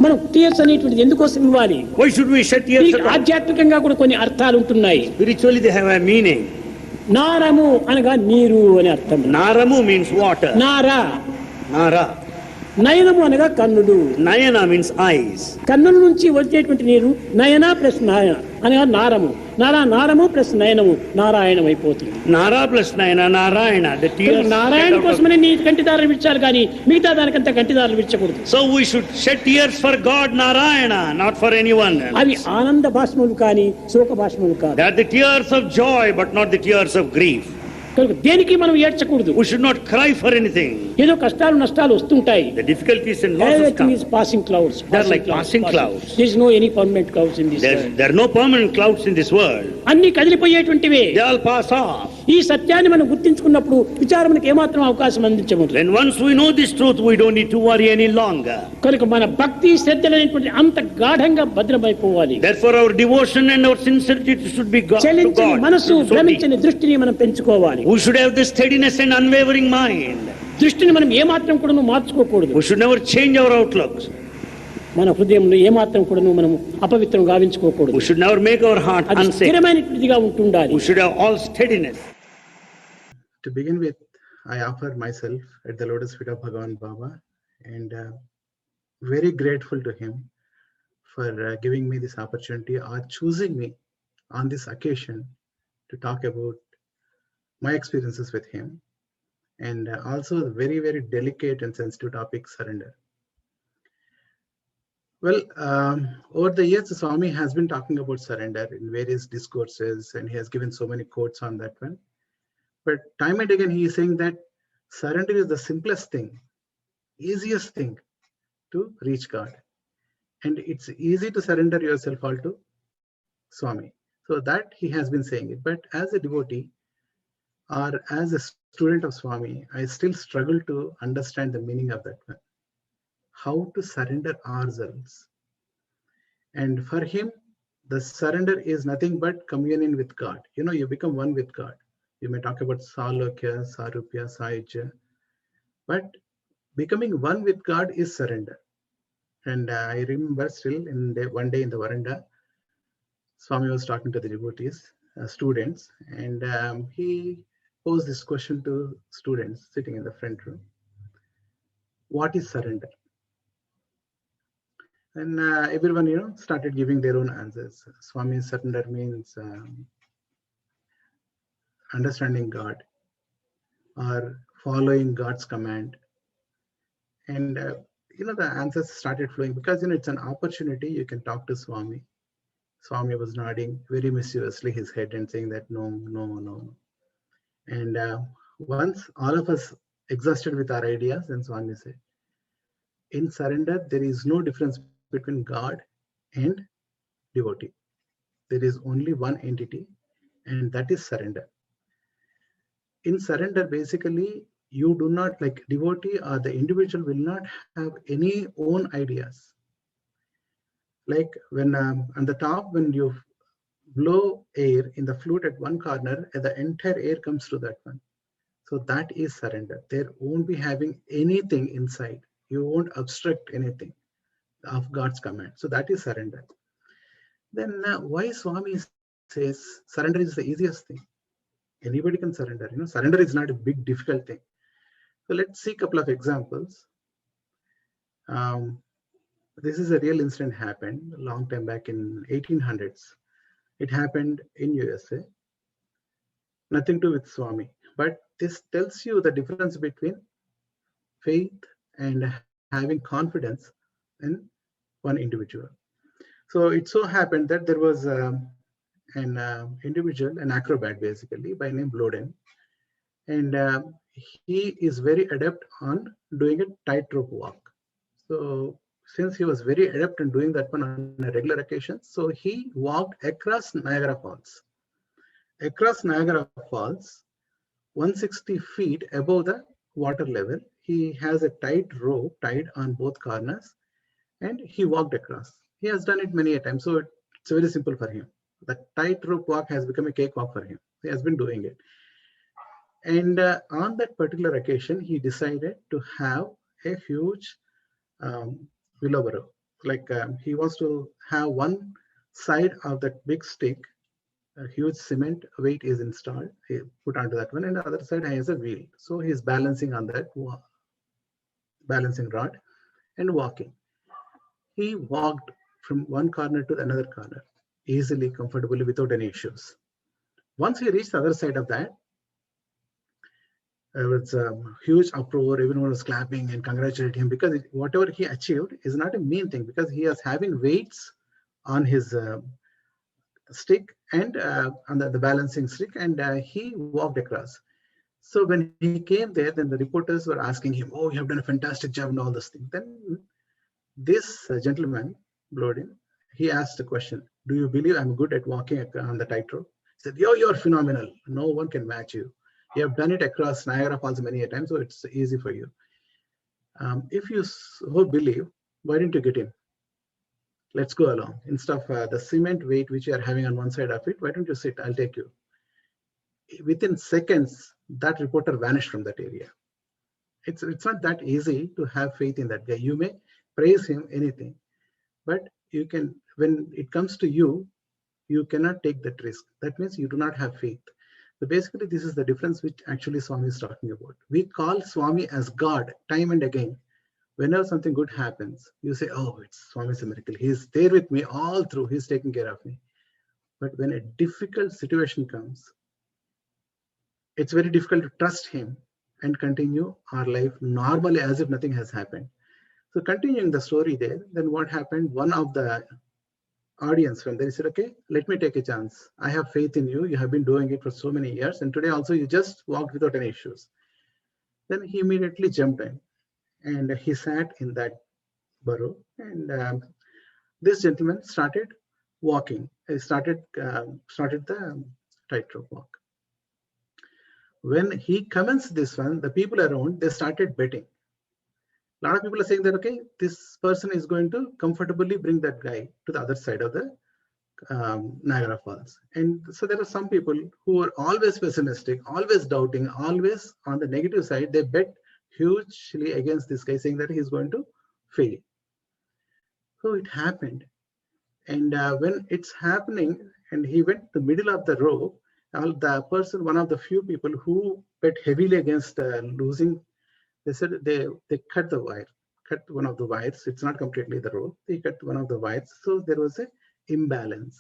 మనం టీయర్స్ అనేటువంటిది ఎందుకోసం ఇవ్వాలి? Why should we shed tears at all? ఆధ్యాత్మికంగా కూడా కొన్ని అర్థాలు ఉంటున్నాయి. Spiritually they have a meaning. నారము అనగా నీరు అని అర్థం. Naramu means water. Nara. Nara. నయనము అనగా కన్నులు. Nayana means eyes. కన్నుల నుంచి వచ్చేటువంటి నీరు నయన ప్లస్ నాయన అనగా నారము. నారము ప్లస్ నయనము నారాయణం అయిపోతుంది. Nara plus Nayana, Narayana. The tears. Narayana కోసమనే నీ కంటిదారులు విడిచారు కానీ మిగతా దానికంతా కంటిదారులు విడిచకూడదు. So we should shed tears for God Narayana, not for anyone else. అవి ఆనంద భాష్మములు కానీ శోక భాష్మములు కాదు. They are the tears of joy, but not the tears of grief. కనుక దేనికి మనం ఏడ్చకూడదు. We should not cry for anything. ఏదో కష్టాలు నష్టాలు వస్తుంటాయి. The difficulties and losses Everything come. is passing clouds. They are like passing clouds. There is no any permanent clouds in this world. There are no permanent clouds in this world. అన్ని కదిలిపోయేటువంటివే. They all pass off. ఈ సత్యాన్ని మనం గుర్తించుకున్నప్పుడు విచారమునకు ఏమాత్రం అవకాశం అందించము. Then once we know this truth, we don't need to worry any longer. కనుక మన భక్తి శ్రద్ధలైనటువంటి అంత గాఢంగా భద్రమైపోవాలి. Therefore our devotion and our sincerity should be God. చలించని మనసు, భ్రమించని దృష్టిని మనం పెంచుకోవాలి. We should have this steadiness and unwavering mind. దృష్టిని మనం ఏమాత్రం కూడా మార్చుకోకూడదు. We should never change our outlooks. మన హృదయంలో ఏమాత్రం కూడా మనం అపవిత్రం గావించుకోకూడదు. We should never make our heart unsafe. స్థిరమైనటువంటిదిగా ఉంటుండాలి. We should have all steadiness. To begin with, I offer myself at the lotus feet of Bhagavan Baba, and very grateful to him for giving me this opportunity or choosing me on this occasion to talk about my experiences with him, and also the very, very delicate and sensitive topic, surrender. Well, over the years, Swami has been talking about surrender in various discourses, and he has given so many quotes on that one. But time and again, he is saying that surrender is the simplest thing, easiest thing to reach God. And it's easy to surrender yourself all to Swami. So that he has been saying it. But as a devotee or as a student of Swami, I still struggle to understand the meaning of that one. How to surrender ourselves. And for him, the surrender is nothing but communion with God. You know, you become one with God. You may talk about Salokya, Sarupya, Sahaja, but becoming one with God is surrender. And I remember still one day in the veranda, Swami was talking to the devotees, students, and he posed this question to students sitting in the front room. What is surrender? And everyone, started giving their own answers. Swami, surrender means understanding God or following God's command. And the answers started flowing because it's an opportunity. You can talk to Swami. Swami was nodding very mischievously his head and saying that no. And once all of us exhausted with our ideas, then Swami said, in surrender, there is no difference between God and devotee. There is only one entity, and that is surrender. In surrender, basically, you do not, like devotee or the individual will not have any own ideas. Like when on the top, when you blow air in the flute at one corner, and the entire air comes to that one. So that is surrender. There won't be having anything inside. You won't obstruct anything of God's command. So that is surrender. Then why Swami says surrender is the easiest thing? Anybody can surrender. Surrender is not a big difficult thing. So let's see a couple of examples. This is a real incident happened a long time back in 1800s. It happened in USA. Nothing to do with Swami. But this tells you the difference between faith and having confidence in one individual. So it so happened that there was an individual, an acrobat basically, by name Bloden. And he is very adept on doing a tightrope walk. So since he was very adept in doing that one on a regular occasion, so he walked across Niagara Falls. Across Niagara Falls, 160 feet above the water level, he has a tight rope tied on both corners, and he walked across. He has done it many a time, so it's very simple for him. The tight rope walk has become a cakewalk for him. He has been doing it. And on that particular occasion, he decided to have a huge wheelbarrow. like he wants to have one side of that big stick, a huge cement weight is installed, he put onto that one, and the other side has a wheel. So he's balancing on that balancing rod and walking. He walked from one corner to another corner easily, comfortably, without any issues. Once he reached the other side of that, there was a huge uproar. Everyone was clapping and congratulating him because whatever he achieved is not a mean thing, because he is having weights on his stick and on the balancing stick, and he walked across. So when he came there, then the reporters were asking him, "Oh, you have done a fantastic job," and all this thing. Then this gentleman, Blodin, he asked a question: "Do you believe I'm good at walking on the tightrope?" He said, "You're phenomenal. No one can match you. You have done it across Niagara Falls many a time, so it's easy for you. If you so believe, why didn't you get in? Let's go along. Instead of the cement weight which you are having on one side of it, why don't you sit? I'll take you." Within seconds, that reporter vanished from that area. It's not that easy to have faith in that guy. You may praise him anything, but you can, when it comes to you, you cannot take that risk. That means you do not have faith. So basically, this is the difference which actually Swami is talking about. We call Swami as God time and again. Whenever something good happens, you say, "Oh, it's Swami's a miracle. He's there with me all through. He's taking care of me." But when a difficult situation comes, it's very difficult to trust him and continue our life normally as if nothing has happened. So continuing the story there, then what happened? One of the audience from there, he said, "Okay, let me take a chance. I have faith in you. You have been doing it for so many years, and today also you just walked without any issues." Then he immediately jumped in and he sat in that burrow, and this gentleman started walking. He started the tightrope walk. When he commenced this one, the people around, they started betting. A lot of people are saying that, okay, this person is going to comfortably bring that guy to the other side of the Niagara Falls. And so there are some people who are always pessimistic, always doubting, always on the negative side. They bet hugely against this guy, saying that he's going to fail. So it happened. And when it's happening, and he went to the middle of the row, the person, one of the few people who bet heavily against losing, they said they cut the wire, cut one of the wires. It's not completely the rope. They cut one of the wires. So there was a imbalance.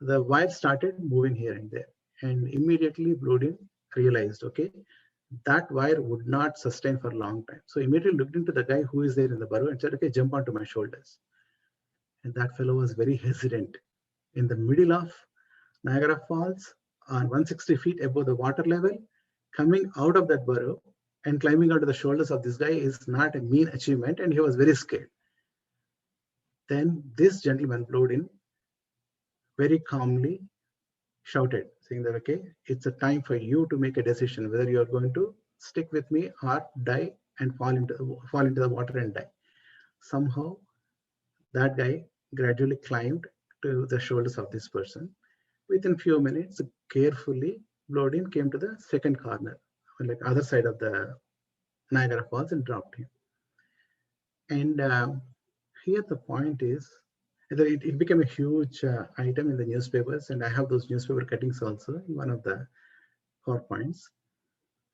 The wire started moving here and there. And immediately Blodin realized, okay, that wire would not sustain for a long time. So immediately looked into the guy who is there in the burrow and said, "Okay, jump onto my shoulders." And that fellow was very hesitant. In the middle of Niagara Falls, on 160 feet above the water level, coming out of that burrow and climbing onto the shoulders of this guy is not a mean achievement, and he was very scared. Then this gentleman, Blodin, very calmly shouted, saying that, "Okay, it's a time for you to make a decision whether you are going to stick with me or die and fall into the water and die." Somehow, that guy gradually climbed to the shoulders of this person. Within few minutes, carefully, Blodin came to the second corner, like other side of the Niagara Falls, and dropped him. And here the point is, it became a huge item in the newspapers, and I have those newspaper cuttings also in one of the PowerPoints.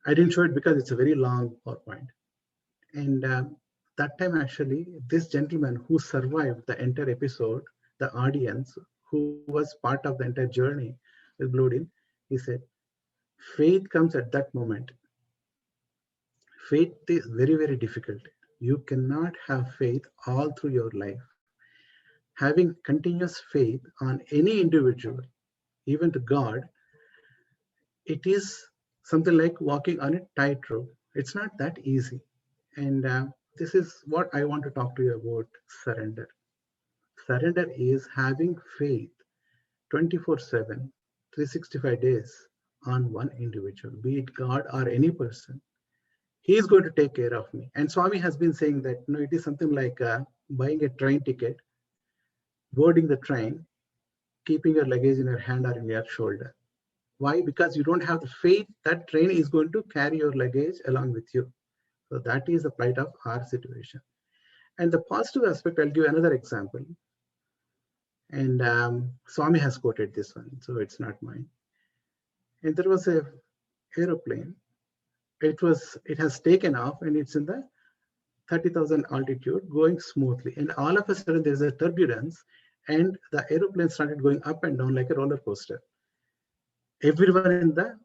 I didn't show it because it's a very long PowerPoint. And that time, actually, this gentleman who survived the entire episode, the audience who was part of the entire journey with Blodin, he said, "Faith comes at that moment. Faith is very, very difficult. You cannot have faith all through your life. Having continuous faith on any individual, even to God, it is something like walking on a tightrope. It's not that easy." And this is what I want to talk to you about: surrender. Surrender is having faith 24/7, 365 days on one individual, be it God or any person. He is going to take care of me. And Swami has been saying that, it is something like buying a train ticket, boarding the train, keeping your luggage in your hand or in your shoulder. Why? Because you don't have the faith that train is going to carry your luggage along with you. So that is the plight of our situation. And the positive aspect, I'll give another example. And Swami has quoted this one, so it's not mine. And there was a aeroplane. It has taken off, and it's in the 30,000 altitude, going smoothly. And all of a sudden, there's a turbulence, and the aeroplane started going up and down like a roller coaster. Everyone in the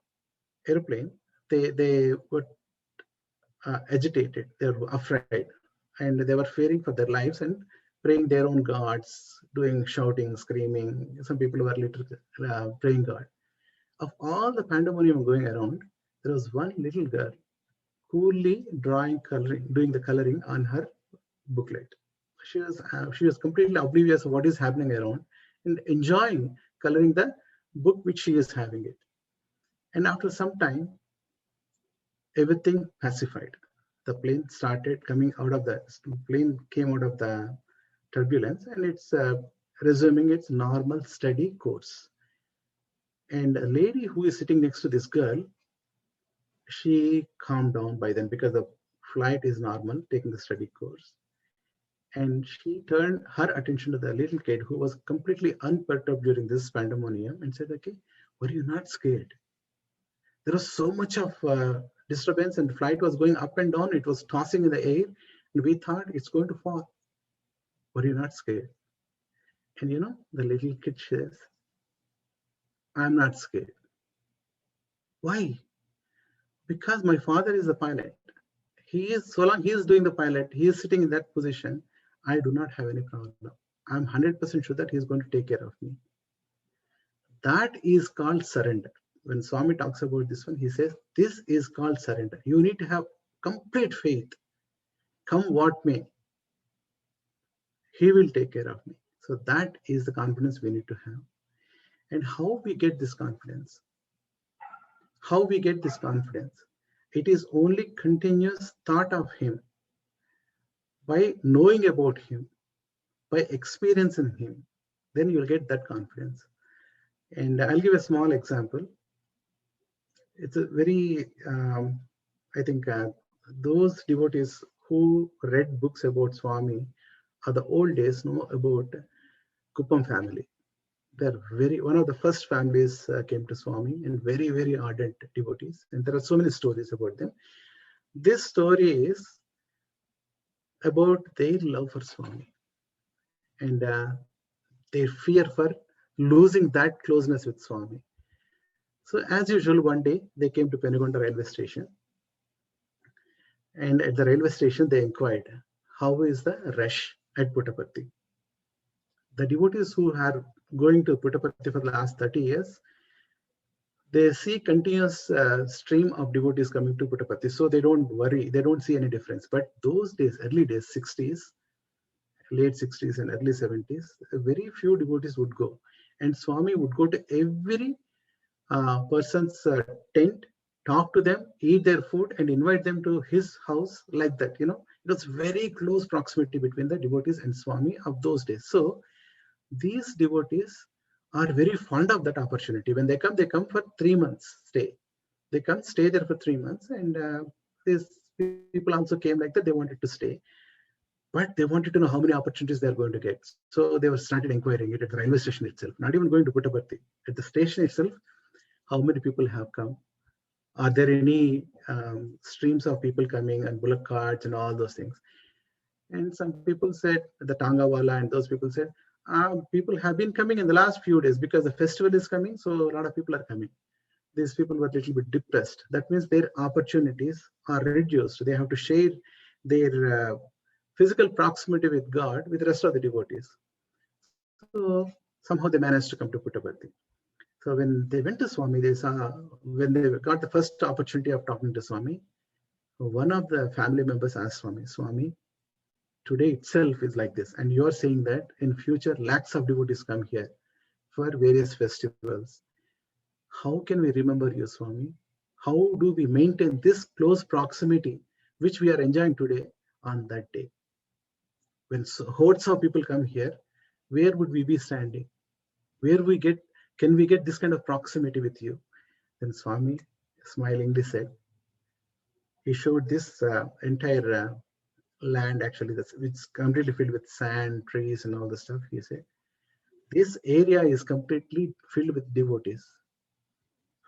aeroplane, they were agitated, they were afraid, and they were fearing for their lives and praying their own gods, doing shouting, screaming. Some people were literally praying God. Of all the pandemonium going around, there was one little girl coolly coloring, doing the coloring on her booklet. She was completely oblivious of what is happening around and enjoying coloring the book which she is having it. And after some time, everything pacified. The plane came out of the turbulence, and it's resuming its normal steady course. And a lady who is sitting next to this girl, she calmed down by then because the flight is normal, taking the steady course. And she turned her attention to the little kid who was completely unperturbed during this pandemonium and said, okay, were you not scared? There was so much of disturbance, and the flight was going up and down. It was tossing in the air, and we thought it's going to fall. Were you not scared? And the little kid says, I'm not scared. Why? Because my father is the pilot. So long he is doing the pilot, he is sitting in that position, I do not have any problem. I'm 100% sure that he's going to take care of me. That is called surrender. When Swami talks about this one, he says, this is called surrender. You need to have complete faith. Come what may, he will take care of me. So that is the confidence we need to have. And how we get this confidence? How we get this confidence? It is only continuous thought of him, by knowing about him, by experiencing him. Then you'll get that confidence. And I'll give a small example. It's a very, I think those devotees who read books about Swami of the old days know about Kuppam family. They're one of the first families came to Swami, and very, very ardent devotees. And there are so many stories about them. This story is about their love for Swami and their fear for losing that closeness with Swami. So as usual, one day they came to Penugonda railway station, and at the railway station they inquired, how is the rush at Puttaparthi? The devotees who are going to Puttaparthi for the last 30 years, they see continuous stream of devotees coming to Puttaparthi, so they don't worry, they don't see any difference. But those days, early days, 60s, late 60s and early 70s, very few devotees would go, and Swami would go to every person's tent, talk to them, eat their food, and invite them to his house like that. It was very close proximity between the devotees and Swami of those days. So these devotees are very fond of that opportunity. When they come for 3 months stay. They come stay there for 3 months, and these people also came like that. They wanted to stay, but they wanted to know how many opportunities they are going to get. So they were started inquiring it at the railway station itself, not even going to Puttaparthi. At the station itself, how many people have come? Are there any streams of people coming and bullock carts and all those things? And some people said, the Tangawala and those people said, people have been coming in the last few days because the festival is coming, so a lot of people are coming. These people were a little bit depressed. That means their opportunities are reduced. They have to share their physical proximity with God with the rest of the devotees. So somehow they managed to come to Puttaparthi. So when they went to Swami, they saw, when they got the first opportunity of talking to Swami, one of the family members asked Swami, today itself is like this, and you're saying that in future lakhs of devotees come here for various festivals. How can we remember you, Swami? How do we maintain this close proximity which we are enjoying today on that day? When hordes of people come here, where would we be standing? Can we get this kind of proximity with you? Then Swami smilingly said, he showed this entire land actually it's completely filled with sand, trees, and all the stuff. He said, this area is completely filled with devotees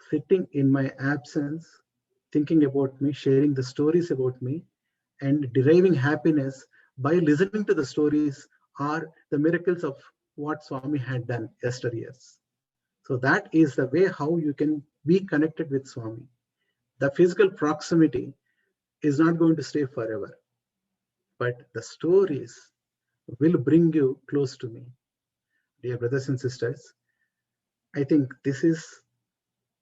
sitting in my absence, thinking about me, sharing the stories about me, and deriving happiness by listening to the stories or the miracles of what Swami had done yesteryears. So that is the way how you can be connected with Swami. The physical proximity is not going to stay forever, but the stories will bring you close to me. Dear brothers and sisters, I think this is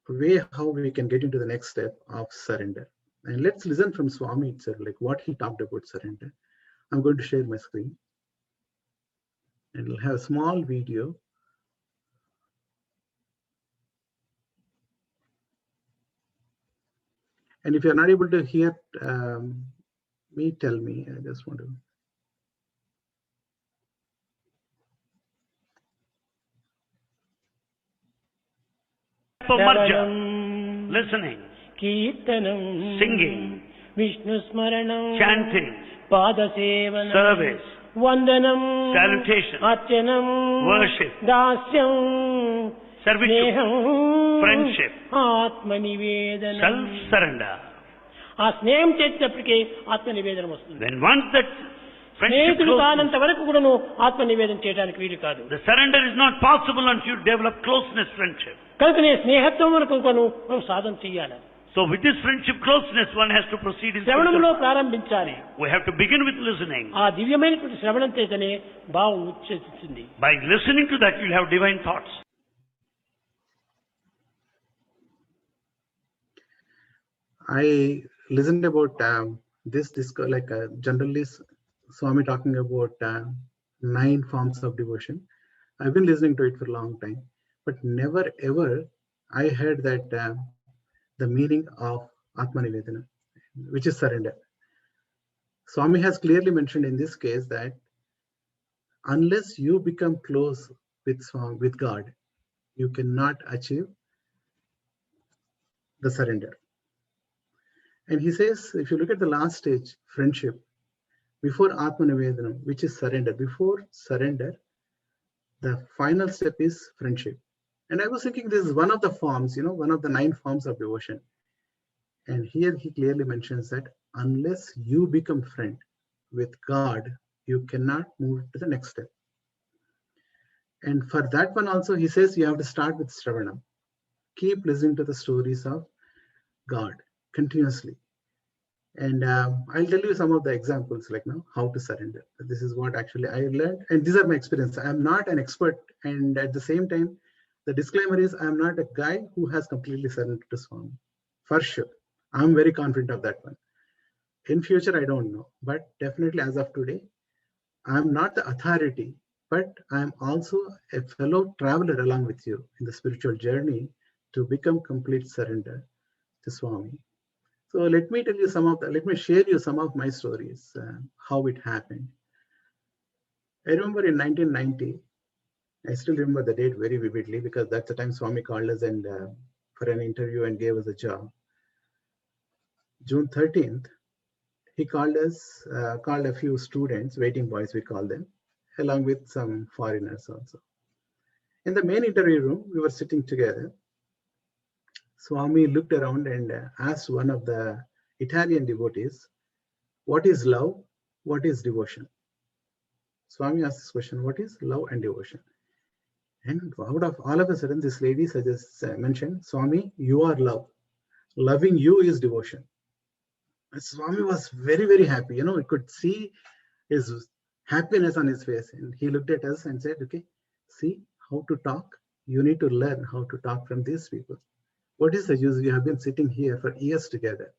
a way how we can get into the next step of surrender. And let's listen from Swami itself, like what he talked about surrender. I'm going to share my screen and we'll have a small video. And if you're not able to hear me, tell me. I just want to. Pamarja, listening, Kirtanam, singing, Vishnu Smaranam, chanting, Padasevanam, service, Vandanam, salutation, Archanam, worship, Dasyam, servitude, Sneham, friendship, Atmanivedanam. self-surrender. ఆ స్నేహం చేసేటప్పటికే ఆత్మనివేదనం వస్తుంది. Then once that friendship స్నేహితుడు closes, కానంత వరకు కూడాను ఆత్మనివేదన చేయడానికి వీలు కాదు. the surrender is not possible until you develop closeness friendship. కనుకనే స్నేహత్వం వరకు కూడాను మనం సాధన చేయాలి. So with this friendship closeness, one has to proceed in శ్రవణంలో spiritual. ప్రారంభించాలి. We have to begin with listening. ఆ దివ్యమైనటువంటి శ్రవణం చేతనే భావం ఉచ్చేస్తుంది. By listening to that, you'll have divine thoughts. I listened about this like generally Swami talking about 9 forms of devotion. I've been listening to it for a long time, but never ever I heard that the meaning of Atmanivedana, which is surrender. Swami has clearly mentioned in this case that unless you become close with God, you cannot achieve the surrender. And he says, if you look at the last stage, friendship, before Atmanivedanam, which is surrender, before surrender, the final step is friendship. And I was thinking this is one of the forms, one of the 9 forms of devotion. And here he clearly mentions that unless you become friend with God, you cannot move to the next step. And for that one also, he says you have to start with Shravanam. Keep listening to the stories of God continuously. And I'll tell you some of the examples, like now how to surrender. This is what actually I learned, and these are my experience. I'm not an expert, and at the same time, the disclaimer is I'm not a guy who has completely surrendered to Swami. For sure, I'm very confident of that one. In future, I don't know, but definitely as of today, I'm not the authority, but I'm also a fellow traveler along with you in the spiritual journey to become complete surrender to Swami. So let me share you some of my stories, how it happened. I remember in 1990, I still remember the date very vividly because that's the time Swami called us and for an interview and gave us a job. June 13th, he called a few students, waiting boys we call them, along with some foreigners also. In the main interview room, we were sitting together. Swami looked around and asked one of the Italian devotees, what is love? What is devotion? Swami asked this question, what is love and devotion? And out of all of a sudden, this lady mentioned, Swami, you are love. Loving you is devotion. And Swami was very, very happy. We could see his happiness on his face. And he looked at us and said, okay, see how to talk. You need to learn how to talk from these people. What is the use? You have been sitting here for years together,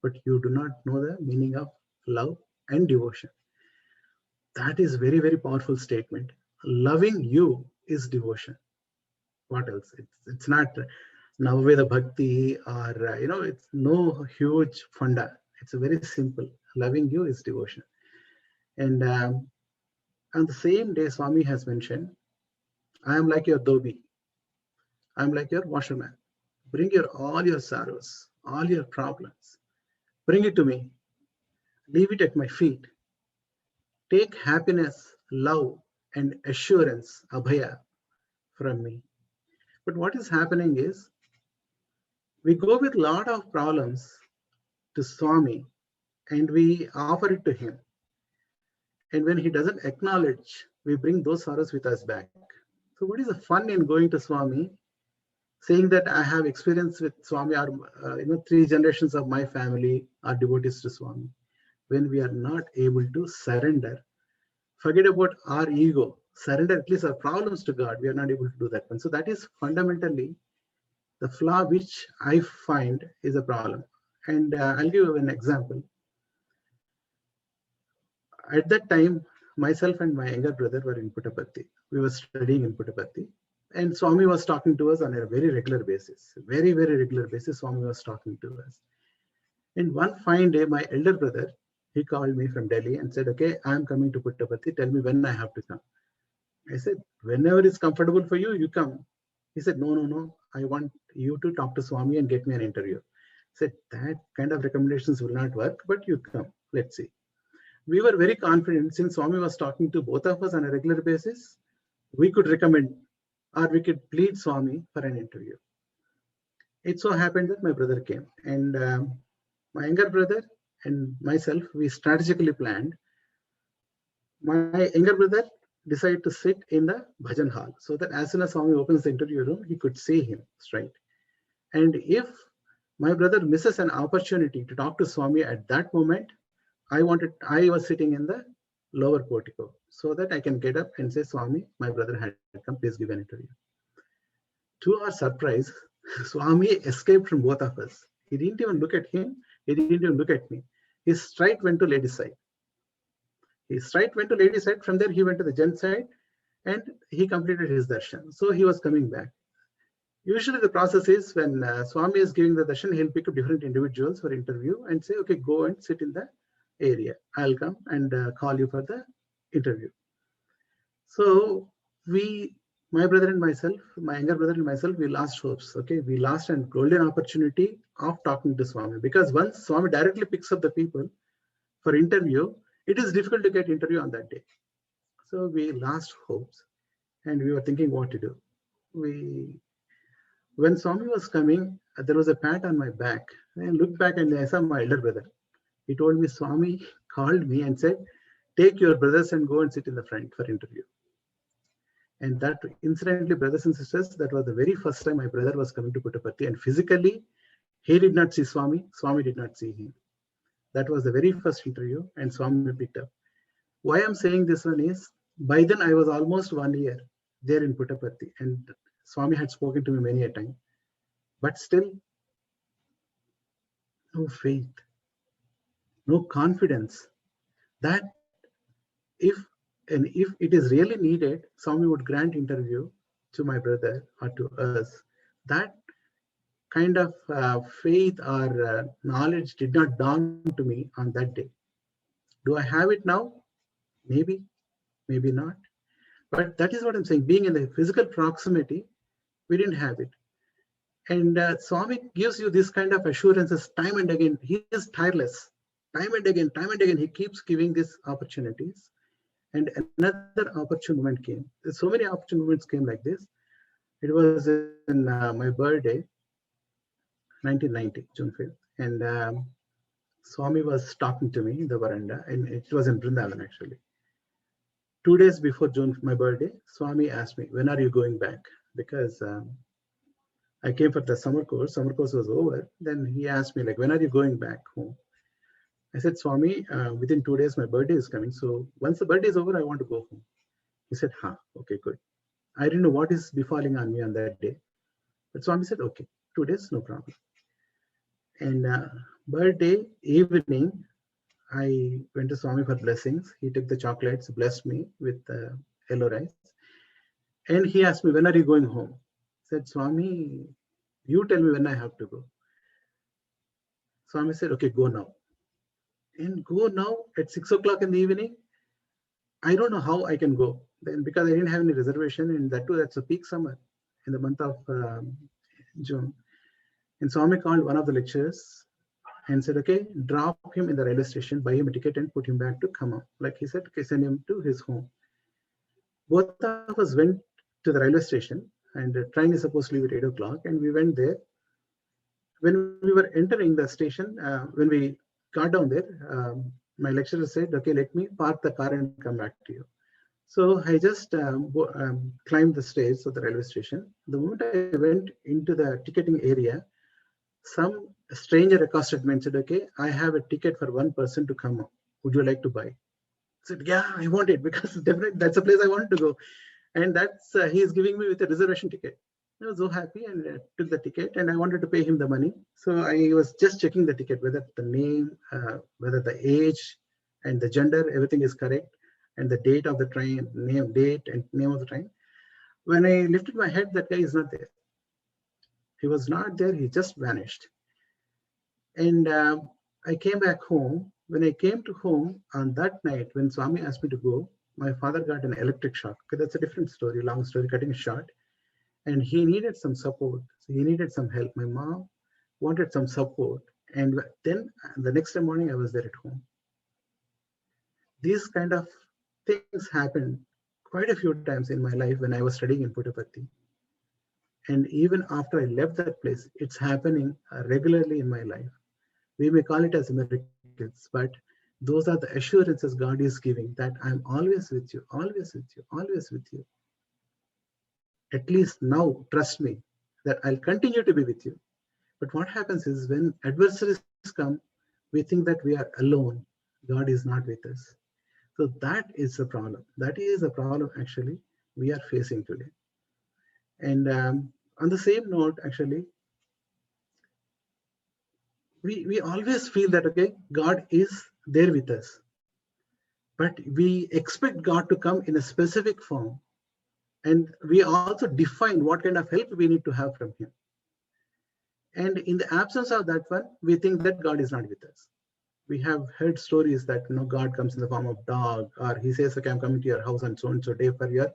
but you do not know the meaning of love and devotion. That is very, very powerful statement. Loving you is devotion. What else? It's not Navaveda Bhakti or, it's no huge funda. It's very simple. Loving you is devotion. And on the same day, Swami has mentioned, I am like your dhobi. I am like your washerman. Bring all your sorrows, all your problems. Bring it to me. Leave it at my feet. take happiness, love, and assurance, abhaya, from me. But what is happening is we go with a lot of problems to Swami and we offer it to him. And when he doesn't acknowledge, we bring those sorrows with us back. So what is the fun in going to Swami, saying that I have experience with Swami, or 3 generations of my family are devotees to Swami, when we are not able to surrender, forget about our ego, surrender at least our problems to God, we are not able to do that one. So that is fundamentally the flaw which I find is a problem. And I'll give you an example. At that time, myself and my younger brother were in Puttaparthi. We were studying in Puttaparthi. And Swami was talking to us on a very regular basis. Very, very regular basis, Swami was talking to us. And one fine day, my elder brother, he called me from Delhi and said, okay, I'm coming to Puttaparthi. Tell me when I have to come. I said, whenever it's comfortable for you, you come. He said, no. I want you to talk to Swami and get me an interview. I said, that kind of recommendations will not work, but you come. Let's see. We were very confident, since Swami was talking to both of us on a regular basis, we could recommend or we could plead Swami for an interview. It so happened that my brother came, and my younger brother and myself, we strategically planned. My younger brother decided to sit in the bhajan hall so that as soon as Swami opens the interview room, he could see him straight. And if my brother misses an opportunity to talk to Swami at that moment, I was sitting in the lower portico so that I can get up and say, Swami, my brother had come, please give an interview. To our surprise, Swami escaped from both of us. He didn't even look at him. He didn't even look at me. He straight went to ladies' side. From there, he went to the gents' side and he completed his darshan. So he was coming back. Usually the process is when Swami is giving the darshan, he'll pick up different individuals for interview and say, okay, go and sit in the area. I'll come and call you for the interview. So my brother and myself, my younger brother and myself, we lost hopes. Okay, we lost a golden opportunity of talking to Swami, because once Swami directly picks up the people for interview, it is difficult to get interview on that day. So we lost hopes and we were thinking what to do. When Swami was coming, there was a pat on my back. I looked back and I saw my elder brother. He told me, Swami called me and said, take your brothers and go and sit in the front for interview. And that, incidentally, brothers and sisters, that was the very first time my brother was coming to Puttaparthi, and physically, he did not see Swami, Swami did not see him. That was the very first interview, and Swami picked up. Why I'm saying this one is, by then I was almost 1 year there in Puttaparthi, and Swami had spoken to me many a time, but still, no faith, no confidence that if it is really needed, Swami would grant interview to my brother or to us. That kind of faith or knowledge did not dawn to me on that day. Do I have it now? Maybe, maybe not. But that is what I'm saying. Being in the physical proximity, we didn't have it. And Swami gives you this kind of assurances time and again. He is tireless. Time and again, he keeps giving these opportunities. And another opportune moment came. So many opportune moments came like this. It was in my birthday, 1990, June 5th. And Swami was talking to me in the veranda, and it was in Vrindavan actually. 2 days before my birthday, Swami asked me, when are you going back? Because I came for the summer course was over. Then he asked me, like, when are you going back home? I said, Swami, within 2 days, my birthday is coming. So once the birthday is over, I want to go home. He said, okay, good. I didn't know what is befalling on me on that day. But Swami said, okay, 2 days, no problem. And birthday evening, I went to Swami for blessings. He took the chocolates, blessed me with yellow rice. And he asked me, when are you going home? I said, Swami, you tell me when I have to go. Swami said, okay, go now. And go now at 6 o'clock in the evening. I don't know how I can go then, because I didn't have any reservation, and that's a peak summer in the month of June. And Swami called one of the lecturers and said, okay, drop him in the railway station, buy him a ticket and put him back to Khammam. Like he said, okay, send him to his home. Both of us went to the railway station, and the train is supposed to leave at 8 o'clock, and we went there. When we were entering the station, when we got down there, my lecturer said, okay, let me park the car and come back to you. So I just climbed the stairs of the railway station. The moment I went into the ticketing area, some stranger accosted me and said, okay, I have a ticket for one person to come. Would you like to buy? I said, yeah, I want it, because definitely that's a place I wanted to go. And that's, he is giving me with a reservation ticket. I was so happy and took the ticket, and I wanted to pay him the money. So I was just checking the ticket, whether the name, whether the age and the gender, everything is correct, and the date of the train, name, date and name of the train. When I lifted my head, that guy is not there. He was not there, he just vanished. And I came back home. When I came to home on that night, when Swami asked me to go, my father got an electric shock. Okay, that's a different story, long story, cutting it short. And he needed some support. So he needed some help. My mom wanted some support. And then the next morning, I was there at home. These kind of things happened quite a few times in my life when I was studying in Puttaparthi. And even after I left that place, it's happening regularly in my life. We may call it as miracles, but those are the assurances God is giving, that I'm always with you, always with you, always with you. At least now, trust me, that I'll continue to be with you. But what happens is, when adversaries come, we think that we are alone. God is not with us. So that is the problem. That is the problem actually we are facing today. And on the same note, actually, we always feel that, okay, God is there with us. But we expect God to come in a specific form. And we also define what kind of help we need to have from him. And in the absence of that one, we think that God is not with us. We have heard stories that, you know, God comes in the form of dog, or he says, okay, I'm coming to your house on so-and-so day for your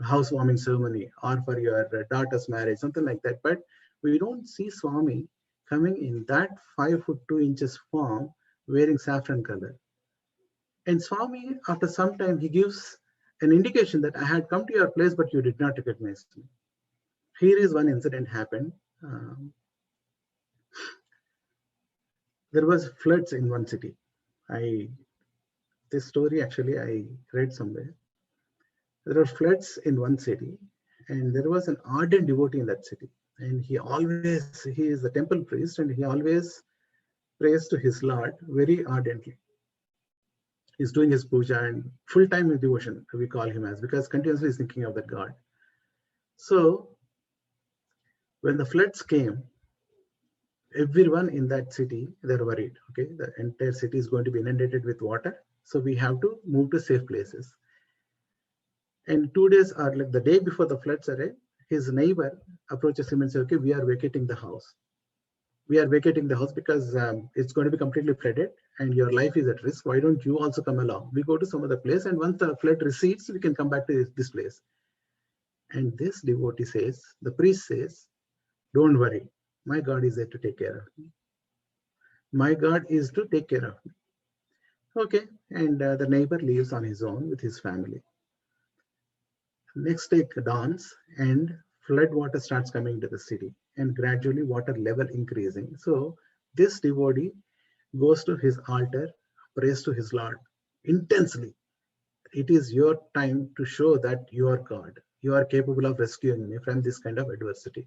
housewarming ceremony, or for your daughter's marriage, something like that. But we don't see Swami coming in that 5 foot 2 inches form, wearing saffron color. And Swami, after some time, he gives an indication that I had come to your place, but you did not recognize me. Here is one incident happened. There was floods in one city. This story actually I read somewhere. There were floods in one city, and there was an ardent devotee in that city. And he is a temple priest, and he always prays to his Lord very ardently. He's doing his puja and full-time devotion, we call him as, because continuously he's thinking of that God. So when the floods came, everyone in that city, they're worried. Okay, the entire city is going to be inundated with water. So we have to move to safe places. And 2 days, or like the day before the floods arrive, his neighbor approaches him and says, okay, we are vacating the house. We are vacating the house because it's going to be completely flooded and your life is at risk. Why don't you also come along? We go to some other place, and once the flood recedes, we can come back to this place. And this devotee says, the priest says, don't worry, my God is there to take care of me. My God is to take care of me. Okay, and the neighbor leaves on his own with his family. Next day dawns, and flood water starts coming to the city, and gradually water level increasing. So this devotee goes to his altar, prays to his Lord intensely. It is your time to show that you are God. You are capable of rescuing me from this kind of adversity.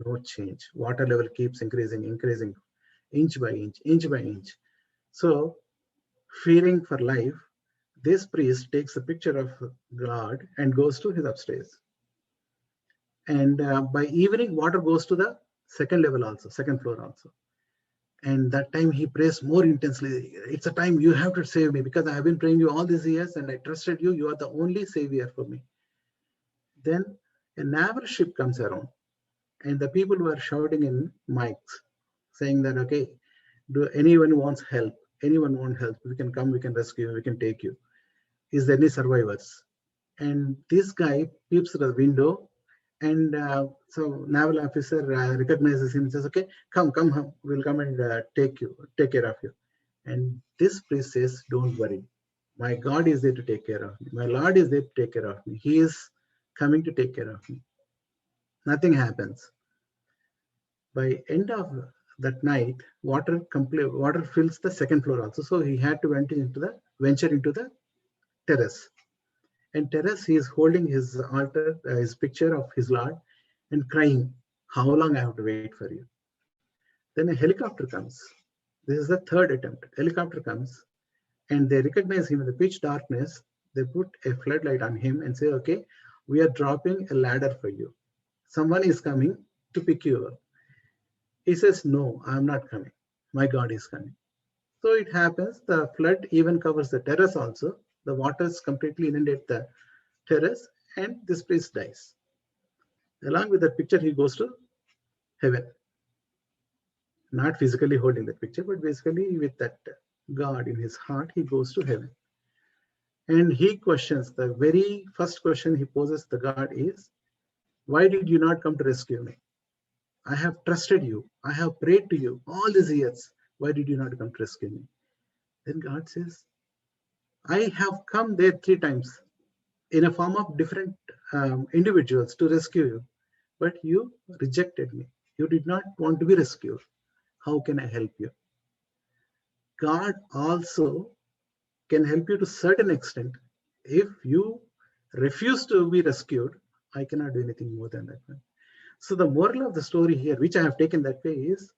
No change. Water level keeps increasing, inch by inch. So, fearing for life, this priest takes a picture of God and goes to his upstairs. And by evening, water goes to the second floor also. And that time he prays more intensely. It's a time you have to save me, because I have been praying you all these years and I trusted you. You are the only savior for me. Then a naval ship comes around, and the people were shouting in mics, saying that, okay, do anyone wants help? Anyone want help? We can come, we can rescue you, we can take you. Is there any survivors? And this guy peeps through the window And so naval officer recognizes him and says, okay, come, we'll come and take care of you. And this priest says, don't worry. My God is there to take care of me. My Lord is there to take care of me. He is coming to take care of me. Nothing happens. By end of that night, water fills the second floor also. So he had to venture into the terrace. And terrace, he is holding his altar, his picture of his Lord, and crying, how long I have to wait for you? Then a helicopter comes. This is the third attempt. Helicopter comes, and they recognize him in the pitch darkness. They put a floodlight on him and say, okay, we are dropping a ladder for you. Someone is coming to pick you up. He says, no, I'm not coming. My God is coming. So it happens, the flood even covers the terrace also. The waters completely inundate the terrace, and this priest dies. Along with that picture, he goes to heaven. Not physically holding that picture, but basically with that God in his heart, he goes to heaven. And he questions, the very first question he poses to God is, why did you not come to rescue me? I have trusted you. I have prayed to you all these years. Why did you not come to rescue me? Then God says, I have come there 3 times in a form of different individuals to rescue you, but you rejected me. You did not want to be rescued. How can I help you? God also can help you to a certain extent. If you refuse to be rescued, I cannot do anything more than that. So the moral of the story here, which I have taken that way, is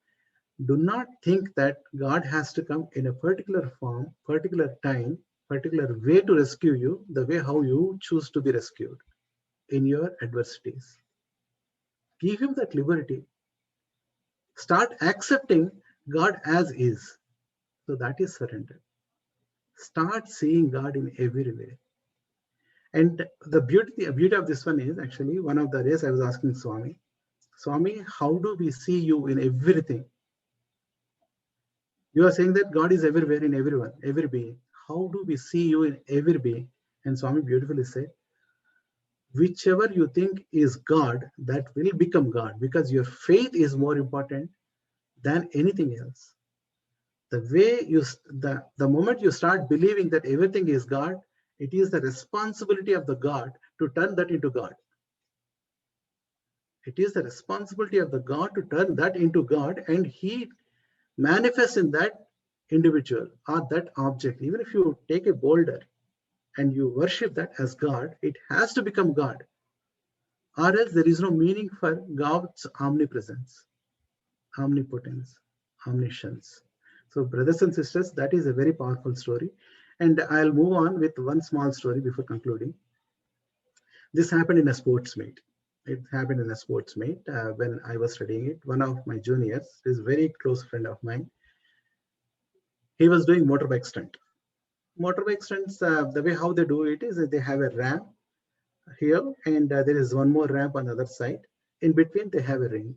do not think that God has to come in a particular form, particular time, particular way to rescue you, the way how you choose to be rescued in your adversities. Give him that liberty. Start accepting God as is. So that is surrender. Start seeing God in every way. And the beauty of this one is actually one of the days I was asking Swami, how do we see you in everything? You are saying that God is everywhere in everyone, every being. How do we see you in every being? And Swami beautifully said, whichever you think is God, that will become God, because your faith is more important than anything else. The moment you start believing that everything is God, it is the responsibility of the God to turn that into God. It is the responsibility of the God to turn that into God, and he manifests in that individual or that object. Even if you take a boulder and you worship that as God, it has to become God, or else there is no meaning for God's omnipresence, omnipotence, omniscience. So brothers and sisters, that is a very powerful story. And I'll move on with one small story before concluding. This happened in a sports meet. It happened in a sports meet when I was studying it. One of my juniors, is a very close friend of mine, he was doing motorbike stunt. Motorbike stunts, the way how they do it is that they have a ramp here, and there is one more ramp on the other side. In between, they have a ring.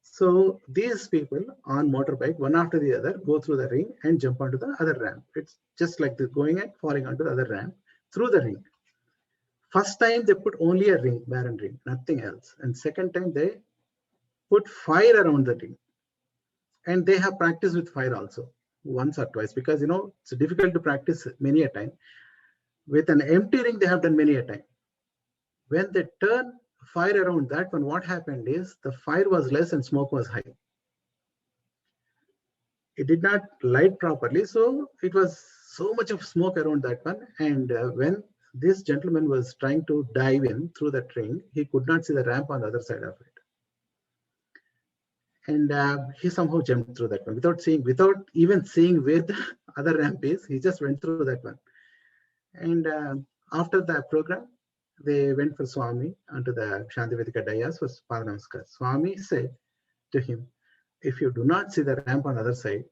So these people on motorbike, one after the other, go through the ring and jump onto the other ramp. It's just like they're going and falling onto the other ramp through the ring. First time they put only a ring, barren ring, nothing else. And second time they put fire around the ring. And they have practiced with fire also, once or twice, because it's difficult to practice many a time. With an empty ring, they have done many a time. When they turn fire around that one, what happened is the fire was less and smoke was high. It did not light properly, so it was so much of smoke around that one. And when this gentleman was trying to dive in through that ring, he could not see the ramp on the other side of it. And he somehow jumped through that one without even seeing where the other ramp is. He just went through that one. And after the program, they went for Swami onto the Shantivedika dais for Pada Namaskar. Swami said to him, if you do not see the ramp on the other side,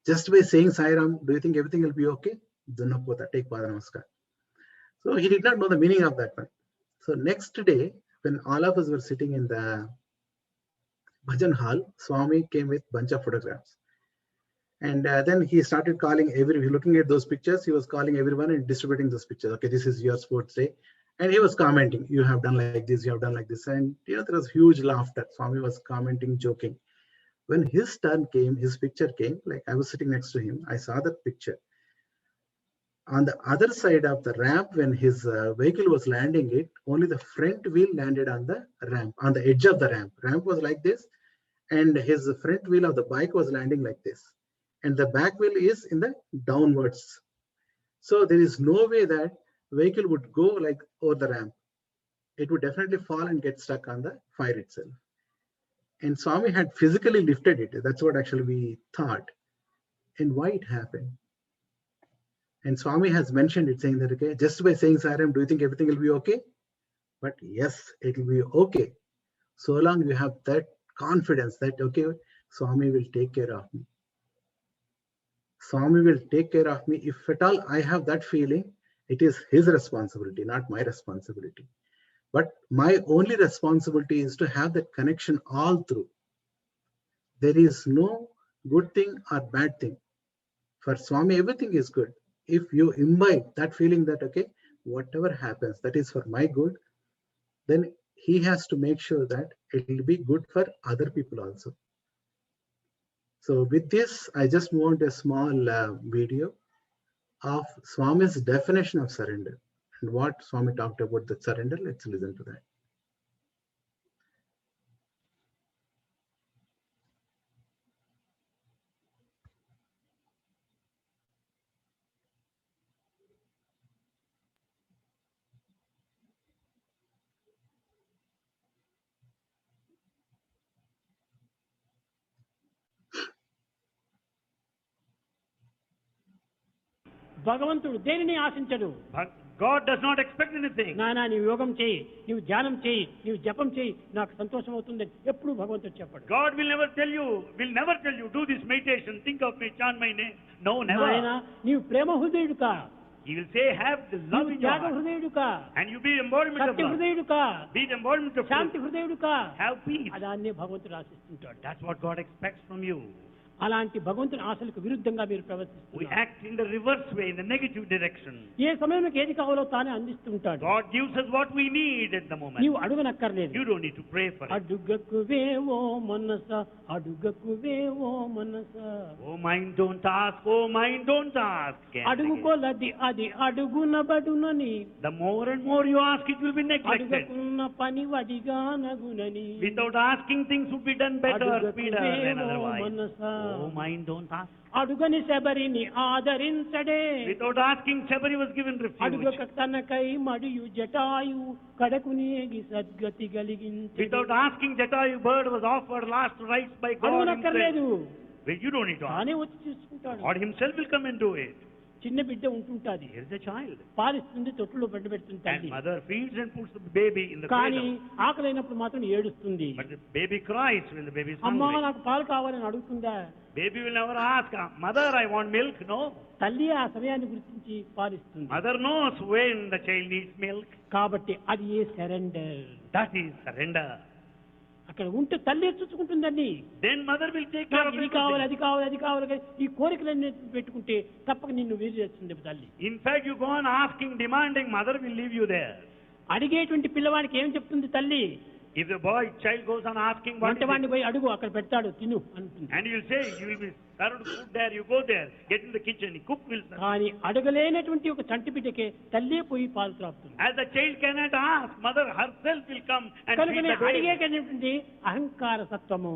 just by saying Sai Ram, do you think everything will be okay? Do not take Pada Namaskar. So he did not know the meaning of that one. So next day, when all of us were sitting in the bhajan hall, Swami came with a bunch of photographs. And then he started calling looking at those pictures, he was calling everyone and distributing those pictures. Okay, this is your sports day. And he was commenting, you have done like this, you have done like this. And there was huge laughter. Swami was commenting, joking. When his turn came, his picture came, like I was sitting next to him, I saw that picture. On the other side of the ramp, when his vehicle was landing it, only the front wheel landed on the ramp, on the edge of the ramp. Ramp was like this, and his front wheel of the bike was landing like this. And the back wheel is in the downwards. So there is no way that vehicle would go like over the ramp. It would definitely fall and get stuck on the fire itself. And Swami had physically lifted it. That's what actually we thought. And why it happened? And Swami has mentioned it, saying that, okay, just by saying Saram, do you think everything will be okay? But yes, it will be okay. So long you have that confidence that, okay, Swami will take care of me. Swami will take care of me. If at all I have that feeling, it is his responsibility, not my responsibility. But my only responsibility is to have that connection all through. There is no good thing or bad thing. For Swami, everything is good. If you imbibe that feeling that, okay, whatever happens, that is for my good, then he has to make sure that it will be good for other people also. So with this, I just want a small video of Swami's definition of surrender and what Swami talked about the surrender. Let's listen to that. భగవంతుడు దేనిని ఆశించడు. But God does not expect anything. నానా నీవు యోగం చేయి, నీవు ధ్యానం చేయి, నీవు జపం చేయి, నాకు సంతోషం అవుతుందని ఎప్పుడు భగవంతుడు చెప్పాడు. God will never tell you, do this meditation, think of me, chant my name. No, never. నాయనా నీవు ప్రేమ హృదయుడు కా, He will say, have the love in your Tyaga heart. హృదయుడు కా, And you be embodiment of Satya love. హృదయుడు కా, Be the embodiment of Shanti truth. హృదయుడు కా. Have peace. అదాన్నే భగవంతుడు ఆశిస్తుంటాడు. That's what God expects from you. అలాంటి భగవంతుని ఆశలకు విరుద్ధంగా మీరు We ప్రవర్తిస్తున్నారు. act in the reverse way, in the negative direction. ఏ సమయంలో ఏది కావాలో తానే అందిస్తుంటాడు. God gives us what we need at the moment. నీవు అడుగనక్కర్లేదు. You don't need to pray for it. అడుగకువేవో మనస, అడుగకువేవో మనస. Oh mind, don't ask. Oh mind, don't ask. Again, again. అడుగుకోలది అది అడుగునబడునని. The more and more you ask, it will be neglected. అడుగకున్న పని వడిగా నగునని. Without asking, things would be done better, speeder than otherwise. మనస. Oh mind, don't ask. అడుగని శబరిని ఆదరించడే. Without asking, Sabari was given refuge. అడుగక తనకై మడియు Jatayu కడకునేగి సద్గతి కలిగించి. Without asking, Jatayu bird was offered last rites by God అడుగునక్కర్లేదు. himself. Well, you don't need to ask. తానే వచ్చి చూసుకుంటాడు. God himself will come and do it. చిన్న బిడ్డ ఉంటుంటాది, Here is the child. పాలిస్తుంది, తొట్టులో బండి పెడుతుంది And తల్లి. mother feeds and puts the baby in the కానీ cradle. ఆకలైనప్పుడు మాత్రం ఏడుస్తుంది. But the baby cries when the baby is అమ్మా hungry. నాకు పాలు కావాలని అడుగుతుందా? Baby will never ask, mother, I want milk. No. తల్లి ఆ సమయాన్ని గుర్తించి పాలిస్తుంది. Mother knows when the child needs milk. కాబట్టి అది ఏ సరెండర్. That is surrender. అక్కడ ఉంటే తల్లి చూసుకుంటుందండి. Then mother will take care నాకు of ఇది everything. కావాలి, అది కావాలి, అది కావాలి, ఈ కోరికలన్నీ పెట్టుకుంటే తప్పక నిన్ను వీరు చేస్తుంది తల్లి. In fact, you go on asking, demanding, mother will leave you there. అడిగేటువంటి పిల్లవాడికి ఏం చెప్తుంది తల్లి? If the boy child goes on asking, what is వంటవాడిని it? పోయి అడుగు, అక్కడ పెడతాడు, తిను అంటుంది. And you will say, you will be served food there, you go there, get in the kitchen, cook will serve. కానీ అడగలేనటువంటి ఒక చంటి బిడ్డకే తల్లే పోయి పాలు త్రాపుతుంది. As the child cannot ask, mother herself will come and feed కనుకనే the baby. అడిగేటువంటి అహంకార సత్వము.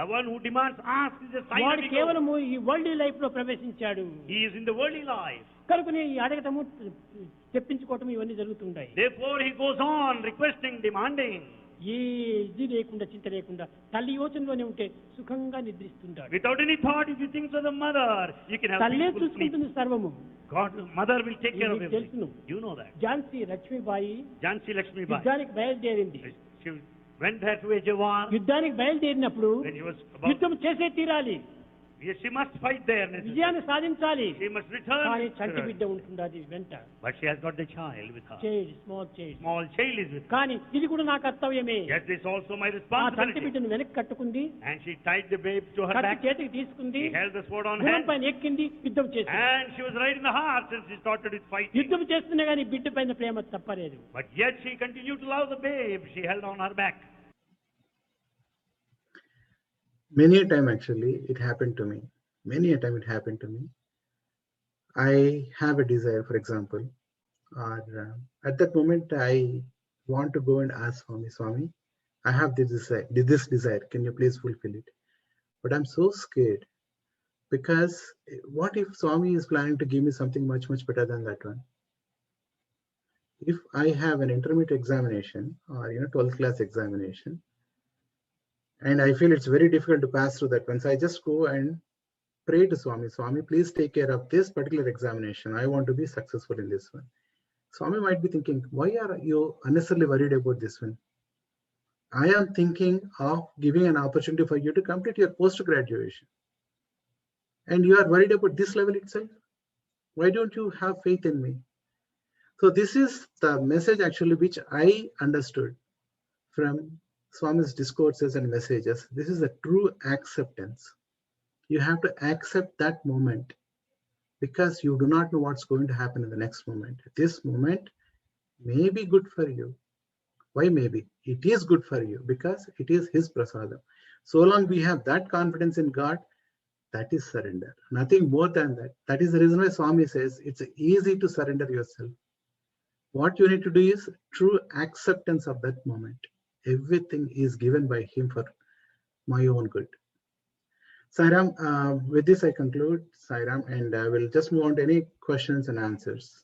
The one who demands ask is a sign వాడు of ego. కేవలము ఈ వరల్డ్ లైఫ్ లో ప్రవేశించాడు. He is in the worldly life. కనుకనే ఈ అడగటము, తెప్పించుకోవటం ఇవన్నీ జరుగుతుంటాయి. Therefore he goes on requesting, demanding. ఏ ఇది లేకుండా, చింత లేకుండా తల్లి యోచనలోనే ఉంటే సుఖంగా నిద్రిస్తుంటాడు. Without any thought, if you think of the mother, you can have తల్లే peaceful sleep. చూసుకుంటుంది సర్వము. God, mother will take care of ఇది everything. తెలుసును. You know that. Jhansi Lakshmibai Jhansi Lakshmi Bai. యుద్ధానికి బయలుదేరింది. She went there to wage a war. యుద్ధానికి బయలుదేరినప్పుడు When she was about, యుద్ధం చేసే తీరాలి. Yes, she must fight there. necessarily. విజయాన్ని సాధించాలి. She must return. కానీ with చంటి her. బిడ్డ ఉంటుంది అది వెంట. But she has got the child with her. Child, small child. Small child is with her. కానీ ఇది కూడా నా కర్తవ్యమే. Yes, this is also my ఆ చంటి responsibility. బిడ్డను వెనక్కి కట్టుకుంది. And she tied the babe to her కత్తి back. చేతికి తీసుకుంది. She held the sword on గుర్రం hand. పైన ఎక్కింది, యుద్ధం చేసింది. And she was right in the heart and she started with fighting. యుద్ధం చేస్తున్నా కానీ బిడ్డ పైన ప్రేమ తప్పలేదు. But yet she continued to love the babe. She held on her back. Many a time, actually, it happened to me. Many a time it happened to me. I have a desire, for example, or at that moment I want to go and ask Swami, I have this desire. Can you please fulfill it? But I'm so scared because what if Swami is planning to give me something much, much better than that one? If I have an intermediate examination or 12th class examination, and I feel it's very difficult to pass through that one, so I just go and pray to Swami, please take care of this particular examination. I want to be successful in this one. Swami might be thinking, why are you unnecessarily worried about this one? I am thinking of giving an opportunity for you to complete your post-graduation. And you are worried about this level itself? Why don't you have faith in me? So this is the message actually which I understood from Swami's discourses and messages. This is a true acceptance. You have to accept that moment because you do not know what's going to happen in the next moment. This moment may be good for you. Why maybe? It is good for you because it is His prasadam. So long we have that confidence in God, that is surrender. Nothing more than that. That is the reason why Swami says it's easy to surrender yourself. What you need to do is true acceptance of that moment. Everything is given by Him for my own good. Sairam, with this I conclude, Sairam, and I will just move on to any questions and answers.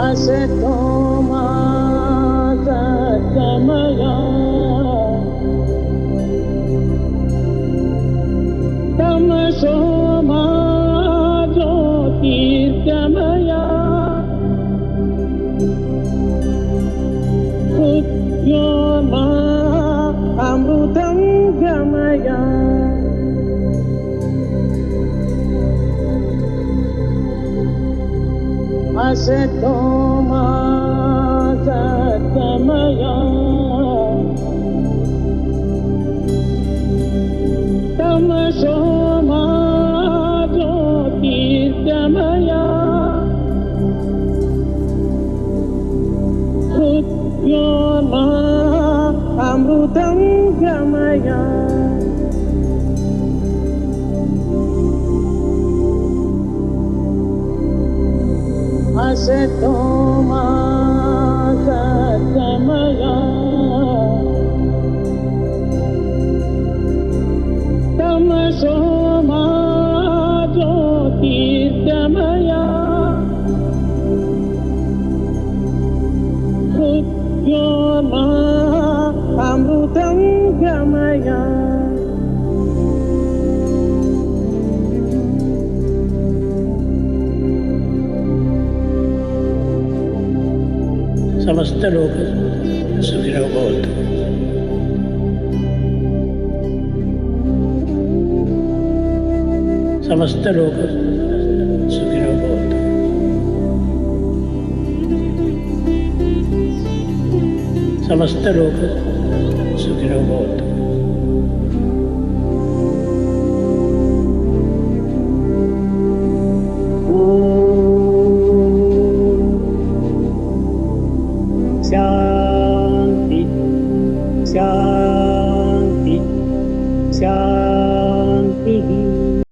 असतो मा सद्गमय तमसो मा ज्योतिर्गमय मृत्योर्मा अमृतं गमय असतो मा सद्गमय तमसो मा ज्योतिर्गमय मृत्योर्मा अमृतं गमय असतो मा सद्गमय तमसो मा ज्योतिर्गमय मृत्योर्मा अमृतं गमय समस्त लोग सुखिनो भवन्तु। समस्त लोग सुखिनो भवन्तु। समस्त लोग सुखिनो भवन्तु।